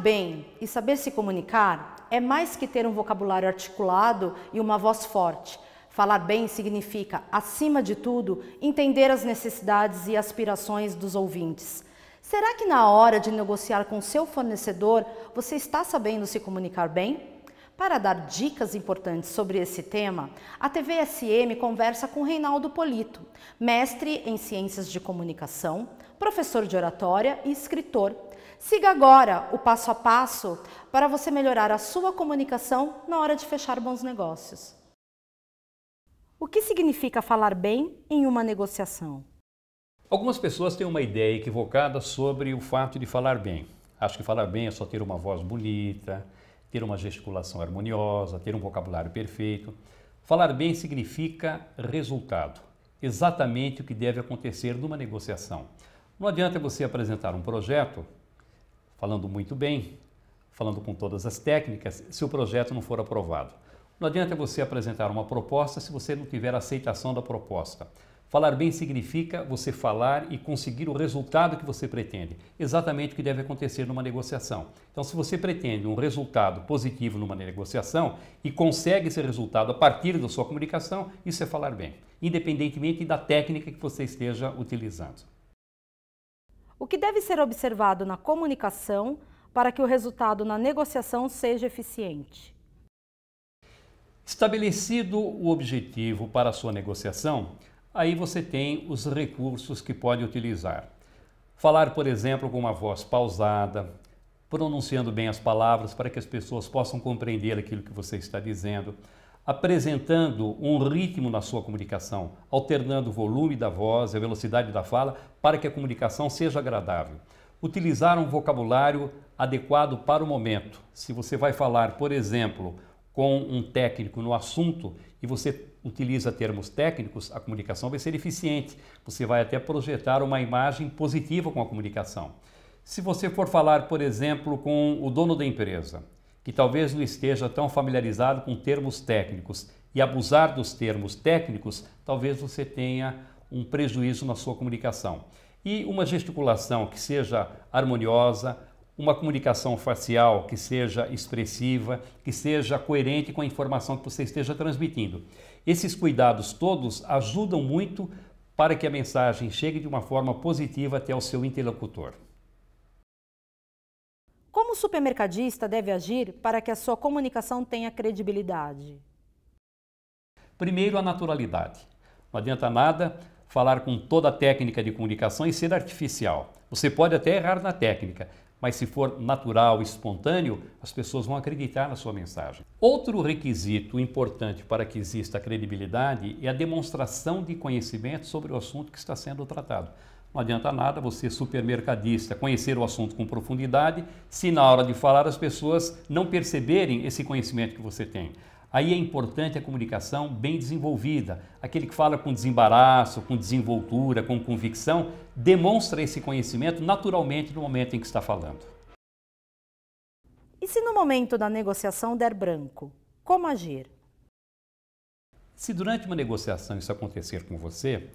bem e saber se comunicar é mais que ter um vocabulário articulado e uma voz forte. Falar bem significa, acima de tudo, entender as necessidades e aspirações dos ouvintes. Será que na hora de negociar com seu fornecedor, você está sabendo se comunicar bem? Para dar dicas importantes sobre esse tema, a TV SM conversa com Reinaldo Polito, mestre em Ciências de Comunicação, professor de oratória e escritor. Siga agora o passo a passo para você melhorar a sua comunicação na hora de fechar bons negócios. O que significa falar bem em uma negociação? Algumas pessoas têm uma ideia equivocada sobre o fato de falar bem. Acham que falar bem é só ter uma voz bonita, ter uma gesticulação harmoniosa, ter um vocabulário perfeito. Falar bem significa resultado, exatamente o que deve acontecer numa negociação. Não adianta você apresentar um projeto falando muito bem, falando com todas as técnicas, se o projeto não for aprovado. Não adianta você apresentar uma proposta se você não tiver aceitação da proposta. Falar bem significa você falar e conseguir o resultado que você pretende, exatamente o que deve acontecer numa negociação. Então, se você pretende um resultado positivo numa negociação e consegue esse resultado a partir da sua comunicação, isso é falar bem, independentemente da técnica que você esteja utilizando. O que deve ser observado na comunicação para que o resultado na negociação seja eficiente? Estabelecido o objetivo para a sua negociação, aí você tem os recursos que pode utilizar. Falar, por exemplo, com uma voz pausada, pronunciando bem as palavras para que as pessoas possam compreender aquilo que você está dizendo, apresentando um ritmo na sua comunicação, alternando o volume da voz e a velocidade da fala para que a comunicação seja agradável. Utilizar um vocabulário adequado para o momento. Se você vai falar, por exemplo, com um técnico no assunto e você utiliza termos técnicos, a comunicação vai ser eficiente. Você vai até projetar uma imagem positiva com a comunicação. Se você for falar, por exemplo, com o dono da empresa, que talvez não esteja tão familiarizado com termos técnicos e abusar dos termos técnicos, talvez você tenha um prejuízo na sua comunicação. E uma gesticulação que seja harmoniosa, uma comunicação facial que seja expressiva, que seja coerente com a informação que você esteja transmitindo. Esses cuidados todos ajudam muito para que a mensagem chegue de uma forma positiva até o seu interlocutor. Como o supermercadista deve agir para que a sua comunicação tenha credibilidade? Primeiro, a naturalidade. Não adianta nada falar com toda a técnica de comunicação e ser artificial. Você pode até errar na técnica, mas se for natural, espontâneo, as pessoas vão acreditar na sua mensagem. Outro requisito importante para que exista credibilidade é a demonstração de conhecimento sobre o assunto que está sendo tratado. Não adianta nada você, supermercadista, conhecer o assunto com profundidade, se na hora de falar as pessoas não perceberem esse conhecimento que você tem. Aí é importante a comunicação bem desenvolvida. Aquele que fala com desembaraço, com desenvoltura, com convicção, demonstra esse conhecimento naturalmente no momento em que está falando. E se no momento da negociação der branco, como agir? Se durante uma negociação isso acontecer com você,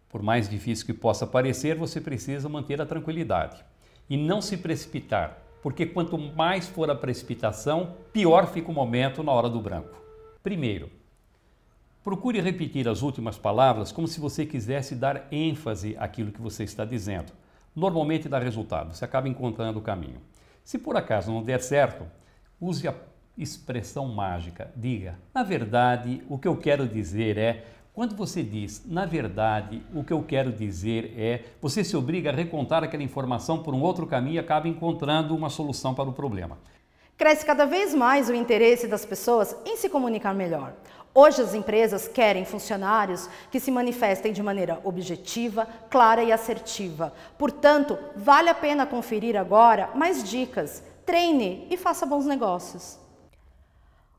por mais difícil que possa parecer, você precisa manter a tranquilidade e não se precipitar, porque quanto mais for a precipitação, pior fica o momento na hora do branco. Primeiro, procure repetir as últimas palavras como se você quisesse dar ênfase àquilo que você está dizendo. Normalmente dá resultado, você acaba encontrando o caminho. Se por acaso não der certo, use a expressão mágica. Diga, na verdade, o que eu quero dizer é... Quando você diz, na verdade, o que eu quero dizer é, você se obriga a recontar aquela informação por um outro caminho e acaba encontrando uma solução para o problema. Cresce cada vez mais o interesse das pessoas em se comunicar melhor. Hoje as empresas querem funcionários que se manifestem de maneira objetiva, clara e assertiva. Portanto, vale a pena conferir agora mais dicas, treine e faça bons negócios.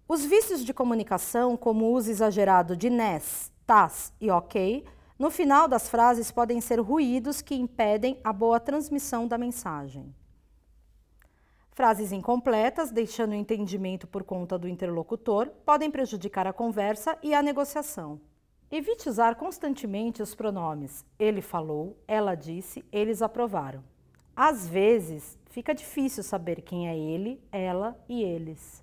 Os vícios de comunicação, como o uso exagerado de nes, tas e ok, no final das frases podem ser ruídos que impedem a boa transmissão da mensagem. Frases incompletas, deixando o entendimento por conta do interlocutor, podem prejudicar a conversa e a negociação. Evite usar constantemente os pronomes ele falou, ela disse, eles aprovaram. Às vezes, fica difícil saber quem é ele, ela e eles.